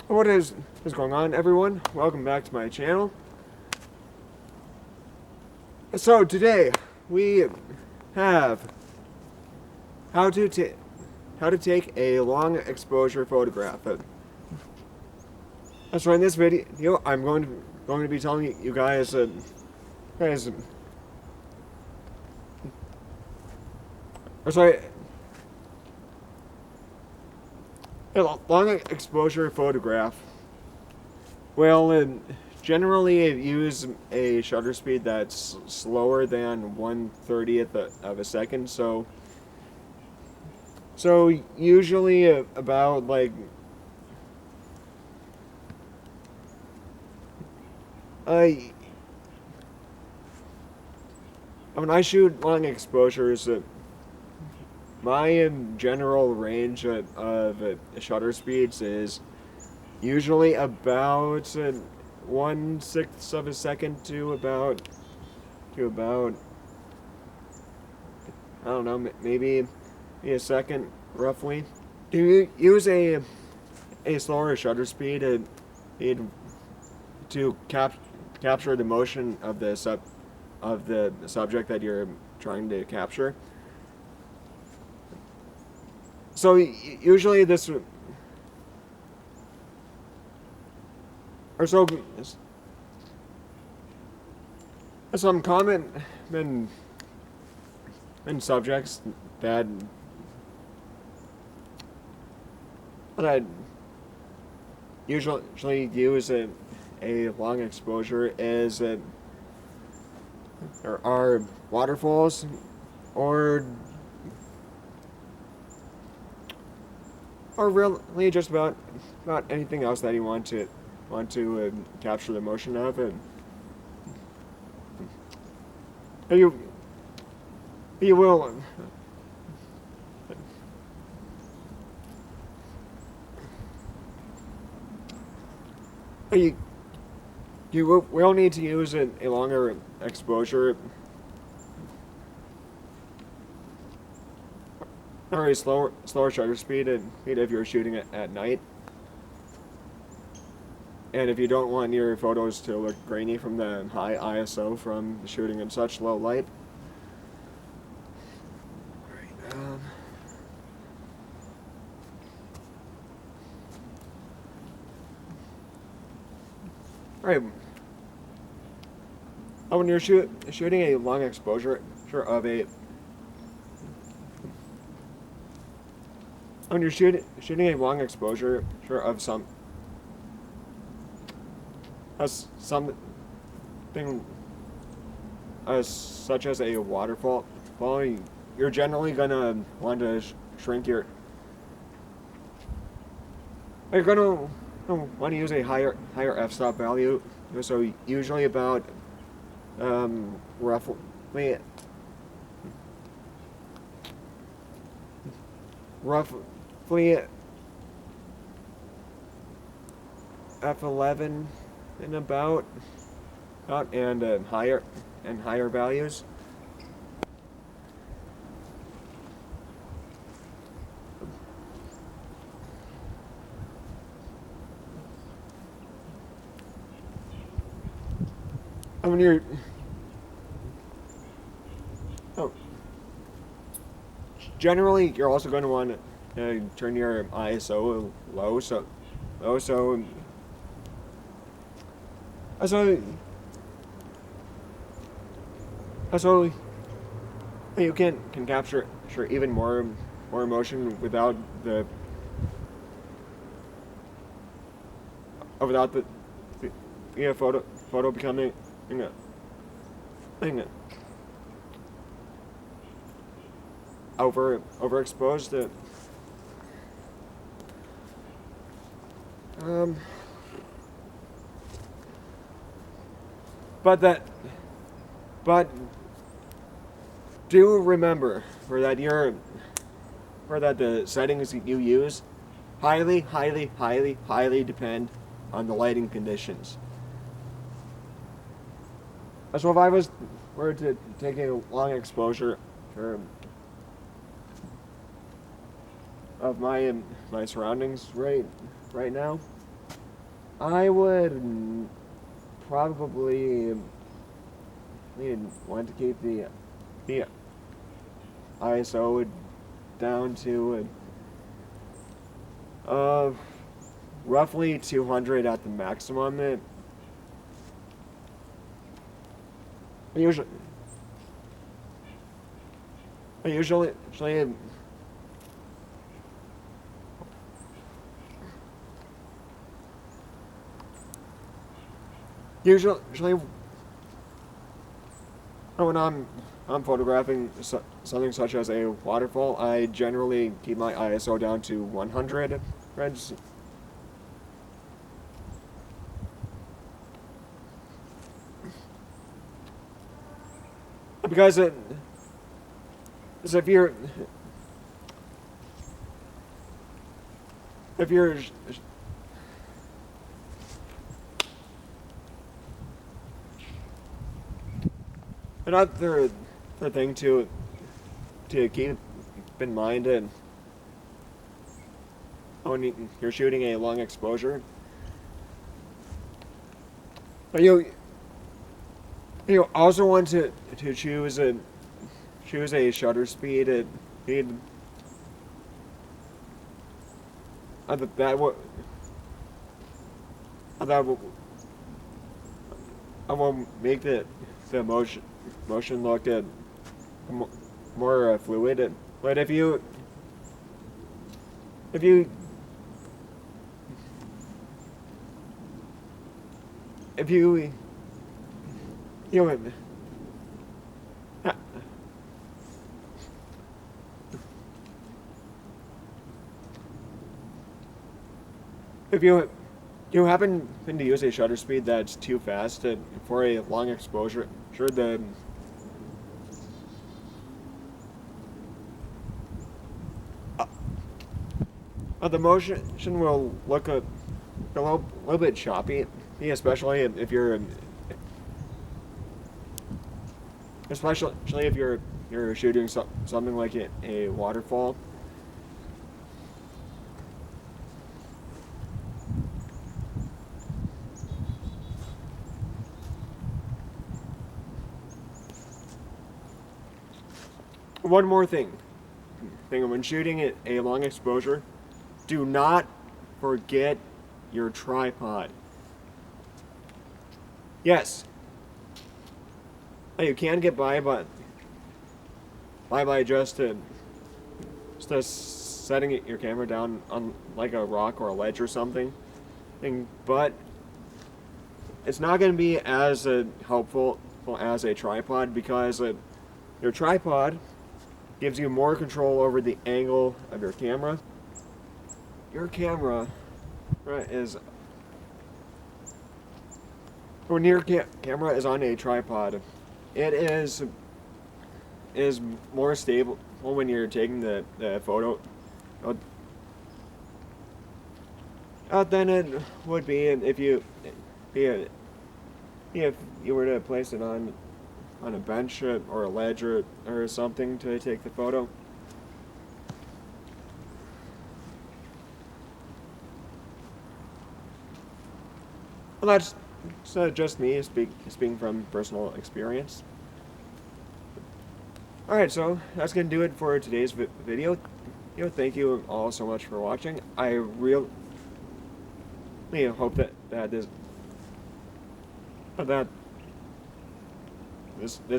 What is going on, everyone? Welcome back to my channel. So today we have how to take a long exposure photograph. So in this video, I'm going to be telling you guys sorry, a long exposure photograph will generally use a shutter speed that's slower than 1/30th of a second. So usually about like when I shoot long exposures, my general range of shutter speeds is usually about 1/6 of a second to about I don't know, maybe a second roughly. Do you use a slower shutter speed to capture the motion of the subject that you're trying to capture? So usually this or so some common subjects that I usually use a long exposure is are waterfalls or really just about anything else that you want to capture the motion of, and you will will need to use a longer exposure or a slower shutter speed if you're shooting it at night. And if you don't want your photos to look grainy from the high ISO from shooting in such low light. Alright. When you're shooting a long exposure of a when you're shooting a long exposure of something such as a waterfall, you're generally gonna want to shrink your. You're gonna want to use a higher f-stop value. So usually about roughly f11 and about and higher values. When you're generally you're also going to want to turn your ISO low, so you can capture even more emotion without the photo becoming overexposed. But do remember that the settings you use highly depend on the lighting conditions. So if I were to take a long exposure of my surroundings right now, I would probably want to keep the ISO down to roughly 200 at the maximum. Usually, usually, usually, usually when I'm photographing something such as a waterfall, I generally keep my ISO down to 100. Right? Because if you're if you're another thing to keep in mind when you're shooting a long exposure, you also want to choose a shutter speed that will make the motion look more fluid. But if you if you if you you know, if you happen to use a shutter speed that's too fast for a long exposure, sure the motion will look a little bit choppy, especially if you're you're shooting something like a waterfall. One more thing when shooting a long exposure, do not forget your tripod. Yes, you can get by, but by just setting your camera down on like a rock or a ledge or something. But it's not going to be as helpful as a tripod, because your tripod gives you more control over the angle of your camera. Your camera is when your camera is on a tripod, it is more stable when you're taking the photo than it would be if you were to place it on a bench or a ledge or something to take the photo. Well, that's just me speaking from personal experience. Alright, so that's going to do it for today's video. Thank you all so much for watching. I really hope that this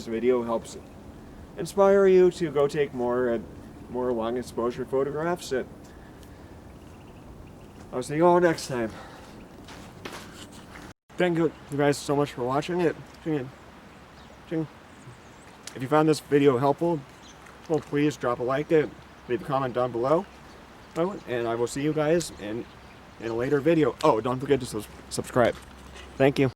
video helps inspire you to go take more long exposure photographs. I'll see you all next time. Thank you guys so much for watching it. If you found this video helpful, well, please drop a like, leave a comment down below, and I will see you guys in a later video. Oh, don't forget to subscribe. Thank you.